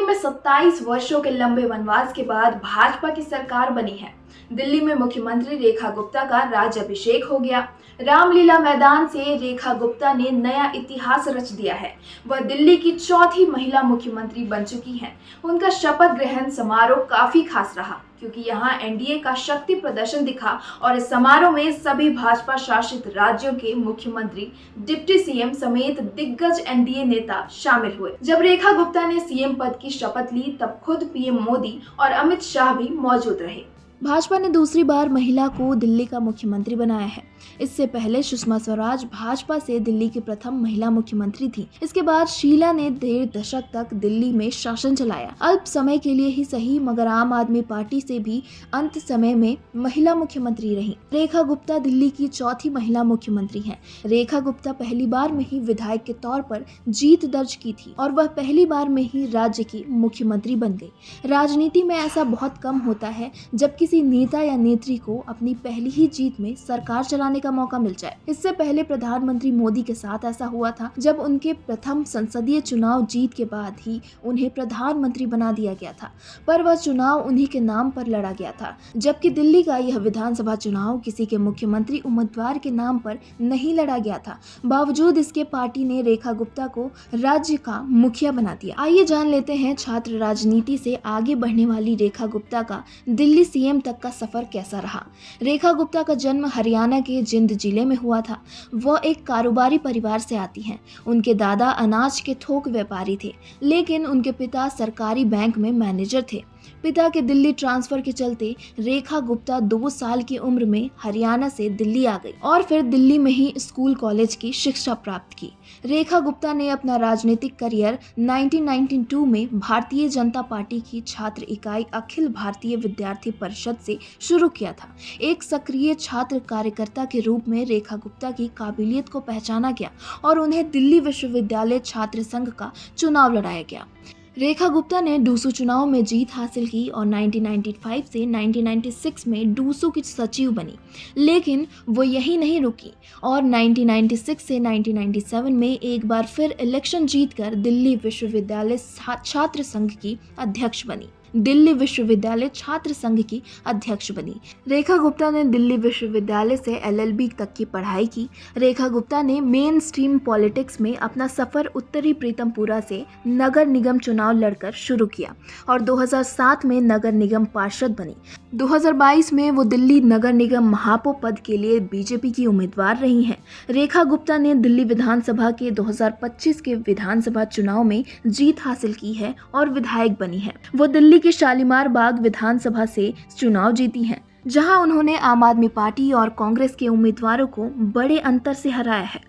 में 27 वर्षों के लंबे वनवास के बाद भाजपा की सरकार बनी है। दिल्ली में मुख्यमंत्री रेखा गुप्ता का राज्याभिषेक हो गया। रामलीला मैदान से रेखा गुप्ता ने नया इतिहास रच दिया है। वह दिल्ली की चौथी महिला मुख्यमंत्री बन चुकी हैं। उनका शपथ ग्रहण समारोह काफी खास रहा, क्योंकि यहाँ एनडीए का शक्ति प्रदर्शन दिखा और इस समारोह में सभी भाजपा शासित राज्यों के मुख्यमंत्री, डिप्टी सीएम समेत दिग्गज एनडीए नेता शामिल हुए। जब रेखा गुप्ता ने सीएम पद की शपथ ली, तब खुद पीएम मोदी और अमित शाह भी मौजूद रहे। भाजपा ने दूसरी बार महिला को दिल्ली का मुख्यमंत्री बनाया है। इससे पहले सुषमा स्वराज भाजपा से दिल्ली की प्रथम महिला मुख्यमंत्री थी। इसके बाद शीला ने 1.5 दशक तक दिल्ली में शासन चलाया। अल्प समय के लिए ही सही, मगर आम आदमी पार्टी से भी अंत समय में महिला मुख्यमंत्री रही। रेखा गुप्ता दिल्ली की चौथी महिला मुख्यमंत्री हैं। रेखा गुप्ता पहली बार में ही विधायक के तौर पर जीत दर्ज की थी और वह पहली बार में ही राज्य की मुख्यमंत्री बन गई। राजनीति में ऐसा बहुत कम होता है जब किसी नेता या नेत्री को अपनी पहली ही जीत में सरकार चलाने का मौका मिल जाए। इससे पहले प्रधानमंत्री मोदी के साथ ऐसा हुआ था, जब उनके प्रथम संसदीय चुनाव जीत के बाद ही उन्हें प्रधानमंत्री बना दिया गया था, पर वह चुनाव उन्हीं के नाम पर लड़ा गया था। जबकि दिल्ली का यह विधानसभा चुनाव किसी के मुख्यमंत्री उम्मीदवार के नाम पर नहीं लड़ा गया था। बावजूद इसके पार्टी ने रेखा गुप्ता को राज्य का मुखिया बना दिया। आइए जान लेते हैं छात्र राजनीति से आगे बढ़ने वाली रेखा गुप्ता का दिल्ली सीएम तक का सफर कैसा रहा। रेखा गुप्ता का जन्म हरियाणा के जिंद जिले में हुआ था। वह एक कारोबारी परिवार से आती हैं। उनके दादा अनाज के थोक व्यापारी थे, लेकिन उनके पिता सरकारी बैंक में मैनेजर थे। पिता के दिल्ली ट्रांसफर के चलते रेखा गुप्ता 2 साल की उम्र में हरियाणा से दिल्ली आ गई और फिर दिल्ली में ही स्कूल कॉलेज की शिक्षा प्राप्त की। रेखा गुप्ता ने अपना राजनीतिक करियर 1992 में भारतीय जनता पार्टी की छात्र इकाई अखिल भारतीय विद्यार्थी परिषद से शुरू किया था। एक सक्रिय छात्र कार्यकर्ता के रूप में रेखा गुप्ता की काबिलियत को पहचाना गया और उन्हें दिल्ली विश्वविद्यालय छात्र संघ का चुनाव लड़ाया गया। रेखा गुप्ता ने डूसू चुनाव में जीत हासिल की और 1995 से 1996 में डूसू की सचिव बनी, लेकिन वो यही नहीं रुकी और 1996 से 1997 में एक बार फिर इलेक्शन जीतकर दिल्ली विश्वविद्यालय छात्र संघ की अध्यक्ष बनी। रेखा गुप्ता ने दिल्ली विश्वविद्यालय से LLB तक की पढ़ाई की। रेखा गुप्ता ने मेन स्ट्रीम पॉलिटिक्स में अपना सफर उत्तरी प्रीतमपुरा से नगर निगम चुनाव लड़कर शुरू किया और 2007 में नगर निगम पार्षद बनी। 2022 में वो दिल्ली नगर निगम महापौर पद के लिए बीजेपी की उम्मीदवार रही हैं। रेखा गुप्ता ने दिल्ली विधानसभा के 2025 के विधानसभा चुनाव में जीत हासिल की है और विधायक बनी है। वो दिल्ली की शालीमार बाग विधानसभा से चुनाव जीती हैं, जहां उन्होंने आम आदमी पार्टी और कांग्रेस के उम्मीदवारों को बड़े अंतर से हराया है।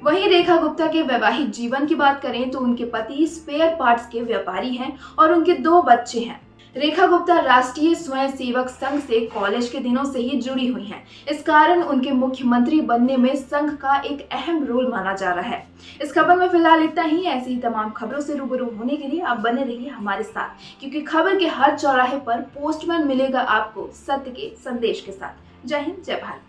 वहीं रेखा गुप्ता के वैवाहिक जीवन की बात करें तो उनके पति स्पेयर पार्ट्स के व्यापारी हैं और उनके 2 बच्चे हैं। रेखा गुप्ता राष्ट्रीय स्वयं सेवक संघ से कॉलेज के दिनों से ही जुड़ी हुई हैं। इस कारण उनके मुख्यमंत्री बनने में संघ का एक अहम रोल माना जा रहा है। इस खबर में फिलहाल इतना ही। ऐसी ही तमाम खबरों से रूबरू होने के लिए आप बने रहिए हमारे साथ, क्योंकि खबर के हर चौराहे पर पोस्टमैन मिलेगा आपको सत्य के संदेश के साथ। जय हिंद, जय भारत।